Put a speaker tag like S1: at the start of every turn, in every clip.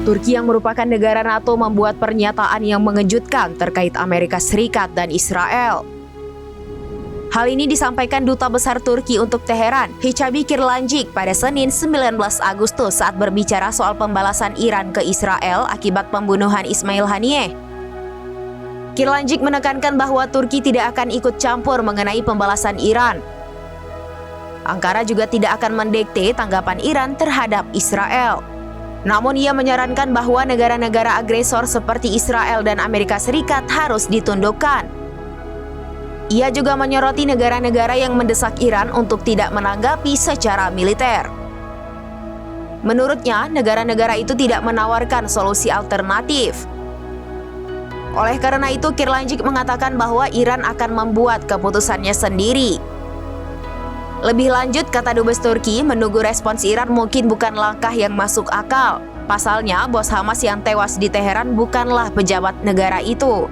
S1: Turki yang merupakan negara NATO membuat pernyataan yang mengejutkan terkait Amerika Serikat dan Israel. Hal ini disampaikan Duta Besar Turki untuk Teheran, Hicabi Kirlanjik, pada Senin 19 Agustus saat berbicara soal pembalasan Iran ke Israel akibat pembunuhan Ismail Haniyeh. Kirlanjik menekankan bahwa Turki tidak akan ikut campur mengenai pembalasan Iran. Ankara juga tidak akan mendikte tanggapan Iran terhadap Israel. Namun ia menyarankan bahwa negara-negara agresor seperti Israel dan Amerika Serikat harus ditundukkan. Ia juga menyoroti negara-negara yang mendesak Iran untuk tidak menanggapi secara militer. Menurutnya, negara-negara itu tidak menawarkan solusi alternatif. Oleh karena itu, Kirlanjik mengatakan bahwa Iran akan membuat keputusannya sendiri. Lebih lanjut, kata Dubes Turki, menunggu respons Iran mungkin bukan langkah yang masuk akal. Pasalnya, bos Hamas yang tewas di Teheran bukanlah pejabat negara itu.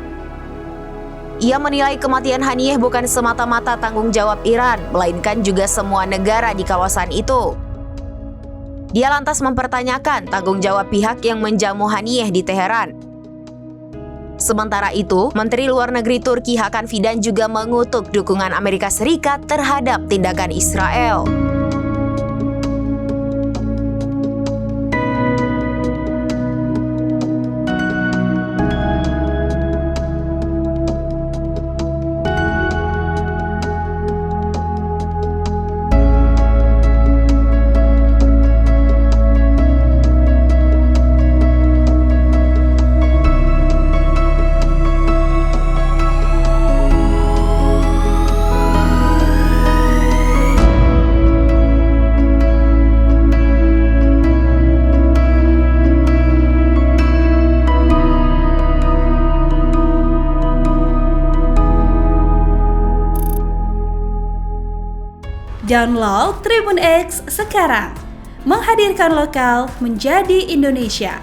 S1: Ia menilai kematian Haniyeh bukan semata-mata tanggung jawab Iran, melainkan juga semua negara di kawasan itu. Dia lantas mempertanyakan tanggung jawab pihak yang menjamu Haniyeh di Teheran. Sementara itu, Menteri Luar Negeri Turki Hakan Fidan juga mengutuk dukungan Amerika Serikat terhadap tindakan Israel.
S2: Download Tribun X sekarang, menghadirkan lokal menjadi Indonesia.